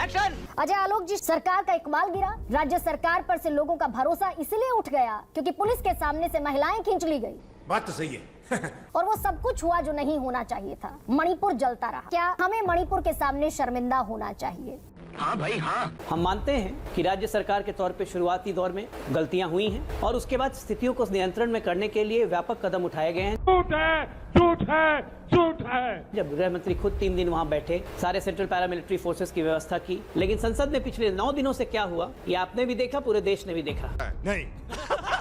Action. Ajay Alok जी, सरकार का इकबाल गिरा। राज्य सरकार पर से लोगों का भरोसा इसलिए उठ गया क्योंकि पुलिस के सामने से महिलाएं खींच ली गई। बात तो सही है। और वो सब कुछ हुआ जो नहीं होना चाहिए था। मणिपुर जलता रहा। क्या हमें मणिपुर के सामने शर्मिंदा होना चाहिए? हाँ भाई हाँ। हम मानते हैं कि राज्य सरकार के तौर पे शुरुआती दौर में गलतियां हुई हैं और उसके बाद स्थितियों को नियंत्रण में करने के लिए व्यापक कदम उठाए गए हैं। झूठ है, झूठ है, झूठ है। जब गृह मंत्री खुद 3 दिन वहां बैठे, सारे सेंट्रल पैरामिलिट्री फोर्सेस की व्यवस्था की, लेकिन संसद में पिछले 9 दिनों से क्या हुआ ये आपने भी देखा, पूरे देश ने भी देखा। नहीं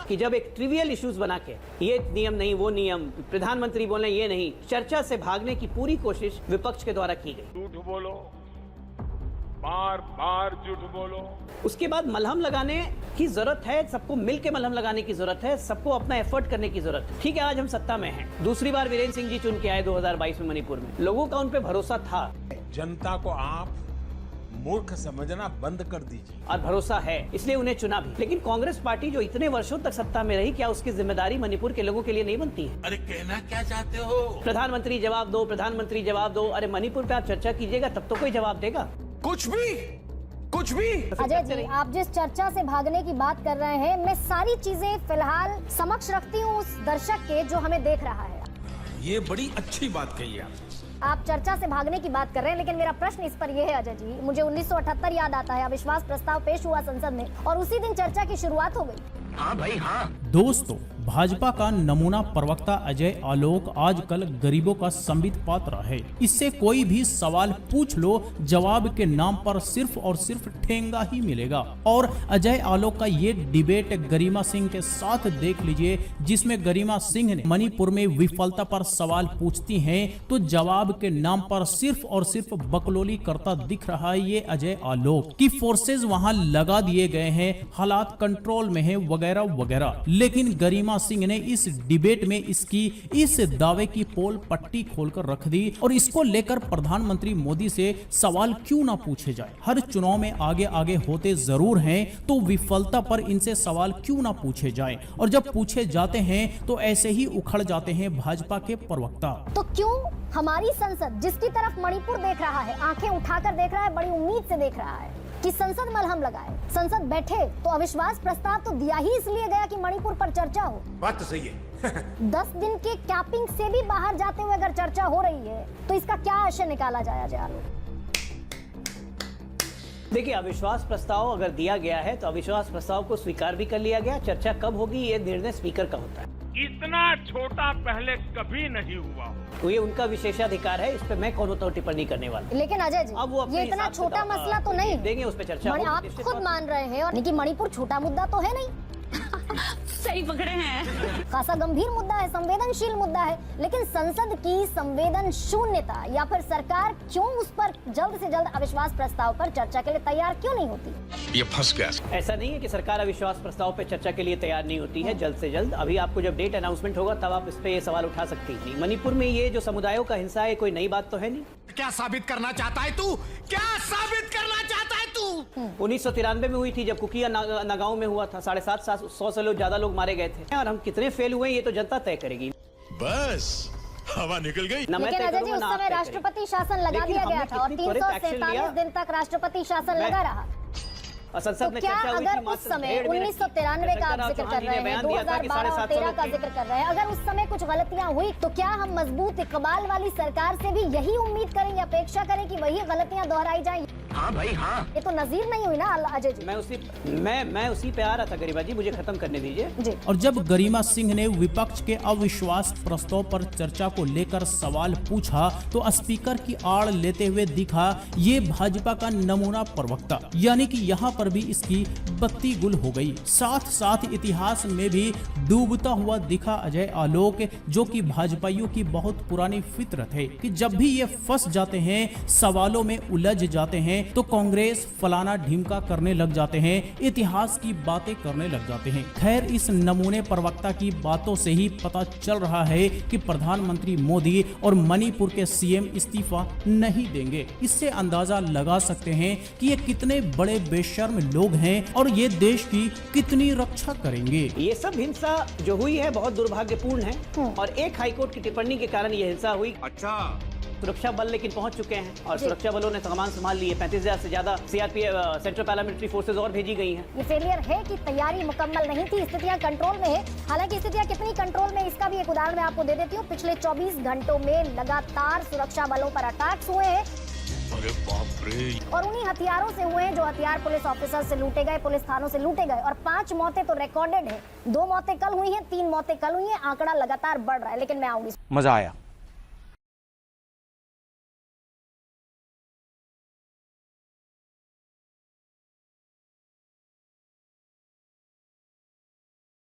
कि जब एक ट्रिवियल इश्यूज बना के ये नियम नहीं वो नियम, प्रधानमंत्री बोले ये नहीं, चर्चा से भागने की पूरी कोशिश विपक्ष के द्वारा की गई। झूठ बोलो, बार बार झूठ बोलो। उसके बाद मलहम लगाने की जरूरत है, सबको मिलकर मलहम लगाने की जरूरत है, सबको अपना एफर्ट करने की जरूरत है। ठीक है, आज हम सत्ता में हैं, दूसरी बार वीरेंद्र सिंह जी चुन के आए 2022 में मणिपुर में, लोगों का उन पे भरोसा था। जनता को आप मूर्ख समझना बंद कर दीजिए। और भरोसा है इसलिए उन्हें चुना भी। लेकिन कांग्रेस पार्टी जो इतने वर्षों तक सत्ता में रही, क्या उसकी जिम्मेदारी मणिपुर के लोगों के लिए नहीं बनती है? अरे कहना क्या चाहते हो? प्रधानमंत्री जवाब दो, प्रधानमंत्री जवाब दो। अरे मणिपुर पे आप चर्चा कीजिएगा तब तो कोई जवाब देगा। कुछ भी अजय जी, आप जिस चर्चा से भागने की बात कर रहे हैं, मैं सारी चीजें फिलहाल समक्ष रखती हूँ उस दर्शक के जो हमें देख रहा है। ये बड़ी अच्छी बात कही आप चर्चा से भागने की बात कर रहे हैं, लेकिन मेरा प्रश्न इस पर यह है अजय जी, मुझे 1978 याद आता है। अविश्वास प्रस्ताव पेश हुआ संसद में और उसी दिन चर्चा की शुरुआत हो गई। हाँ भाई हाँ। दोस्तों, भाजपा का नमूना प्रवक्ता अजय आलोक आजकल गरीबों का संबित पात्र है। इससे कोई भी सवाल पूछ लो, जवाब के नाम पर सिर्फ और सिर्फ ठेंगा ही मिलेगा। और अजय आलोक का ये डिबेट गरिमा सिंह के साथ देख लीजिए, जिसमें गरिमा सिंह ने मणिपुर में विफलता पर सवाल पूछती हैं तो जवाब के नाम पर सिर्फ और सिर्फ बकलोली करता दिख रहा है ये अजय आलोक। की फोर्सेज वहां लगा दिए गए हैं, हालात कंट्रोल में है, वगैरह वगैरह। लेकिन गरिमा सिंह ने इस डिबेट में इस दावे की पोल पट्टी खोलकर रख दी और इसको लेकर प्रधानमंत्री मोदी से सवाल क्यों ना पूछे जाए। हर चुनाव में आगे आगे होते जरूर हैं, तो विफलता पर इनसे सवाल क्यों ना पूछे जाए, और जब पूछे जाते हैं तो ऐसे ही उखड़ जाते हैं भाजपा के प्रवक्ता। तो क्यों हमारी संसद, जिसकी तरफ मणिपुर देख रहा है, आंखें उठाकर देख रहा है, बड़ी उम्मीद से देख रहा है कि संसद मलहम लगाए, संसद बैठे, तो अविश्वास प्रस्ताव तो दिया ही इसलिए गया कि मणिपुर पर चर्चा हो। बात तो सही है। 10 दिन के कैपिंग से भी बाहर जाते हुए अगर चर्चा हो रही है तो इसका क्या आशय निकाला जाए अजय आलोक? देखिए, अविश्वास प्रस्ताव अगर दिया गया है तो अविश्वास प्रस्ताव को स्वीकार भी कर लिया गया। चर्चा कब होगी ये निर्णय स्पीकर का होता है। इतना छोटा पहले कभी नहीं हुआ। तो ये उनका विशेषाधिकार है, इस पे मैं कौन होता हूँ टिप्पणी करने वाला। लेकिन अजय जी, अब वो अपने ये इतना हिसाब से छोटा मसला तो नहीं देंगे, उस पे चर्चा होगी। आप खुद मान रहे हैं और कि मणिपुर छोटा मुद्दा तो है नहीं। सही पकड़े हैं। खासा गंभीर मुद्दा है, संवेदनशील मुद्दा है। लेकिन संसद की संवेदन शून्यता या फिर सरकार क्यों उस पर जल्द से जल्द अविश्वास प्रस्ताव पर चर्चा के लिए तैयार क्यों नहीं होती? ये फंस गया। ऐसा नहीं है कि सरकार अविश्वास प्रस्ताव पे चर्चा के लिए तैयार नहीं होती है। जल्द से जल्द, अभी आपको जब डेट अनाउंसमेंट होगा तब आप इस पे ये सवाल उठा सकती थी। मणिपुर में ये जो समुदायों का हिंसा है, कोई नई बात तो है नहीं। क्या साबित करना चाहता है तू? क्या साबित करना चाहता है तू? 1993 में हुई थी जब कुकिया नगांव में हुआ था। 750 से ज्यादा लोग मारे गए थे, और हम कितने फेल हुए ये तो जनता तय करेगी। बस हवा निकल गई। लेकिन अजय जी, उस समय राष्ट्रपति शासन लगा दिया गया था और 347 दिन तक राष्ट्रपति शासन लगा रहा। संसद में क्या अगर उस समय 1993 का आप जिक्र कर रहे हैं, 2012 और 13 का जिक्र कर रहे हैं, अगर उस समय कुछ गलतियां हुई तो क्या हम मजबूत इकबाल वाली सरकार से भी यही उम्मीद करेंगे, अपेक्षा करें कि वही गलतियां दोहराई जाएं? हाँ भाई हाँ। ये तो नजीर नहीं हुई ना अजय जी। मैं उसी पे आ रहा था गरिमा जी, मुझे खत्म करने दीजिए जी। और जब गरिमा सिंह ने विपक्ष के अविश्वास प्रस्ताव पर चर्चा को लेकर सवाल पूछा तो स्पीकर की आड़ लेते हुए दिखा ये भाजपा का नमूना प्रवक्ता, यानी कि यहाँ पर भी इसकी बत्ती गुल हो गई। साथ साथ इतिहास में भी डूबता हुआ दिखा अजय आलोक, जो कि भाजपाइयों की बहुत पुरानी फितरत है कि जब भी ये फंस जाते हैं, सवालों में उलझ जाते हैं, तो कांग्रेस फलाना ढिमका करने लग जाते हैं, इतिहास की बातें करने लग जाते हैं। खैर, इस नमूने प्रवक्ता की बातों से ही पता चल रहा है कि प्रधानमंत्री मोदी और मणिपुर के सीएम इस्तीफा नहीं देंगे। इससे अंदाजा लगा सकते हैं कि ये कितने बड़े बेशर्म लोग हैं और ये देश की कितनी रक्षा करेंगे। ये सब हिंसा जो हुई है बहुत दुर्भाग्यपूर्ण है और एक हाईकोर्ट की टिप्पणी के कारण ये हिंसा हुई। अच्छा, सुरक्षा बल लेकिन पहुंच चुके हैं और सुरक्षा बलों ने कमान संभाल ली है। 35,000 से ज्यादा सीआरपीएफ सेंट्रल पैरामिलिट्री फोर्सेज और भेजी गई हैं। ये फेलियर है कि तैयारी मुकम्मल नहीं थी, स्थितियां कंट्रोल में है। हालांकि स्थितियां कितनी कंट्रोल में, इसका भी एक उदाहरण मैं आपको दे देती हूँ। पिछले 24 घंटों में लगातार सुरक्षा बलों पर अटैक्स हुए हैं। अरे बाप रे। और उन्हीं हथियारों से हुए हैं जो हथियार पुलिस ऑफिसर से लूटे गए, पुलिस थानों से लूटे गए। और 5 मौतें तो रिकॉर्डेड है। 2 मौतें कल हुई हैं, 3 मौतें कल हुई हैं। आंकड़ा लगातार बढ़ रहा है, लेकिन मैं आऊंगी। मजा आया।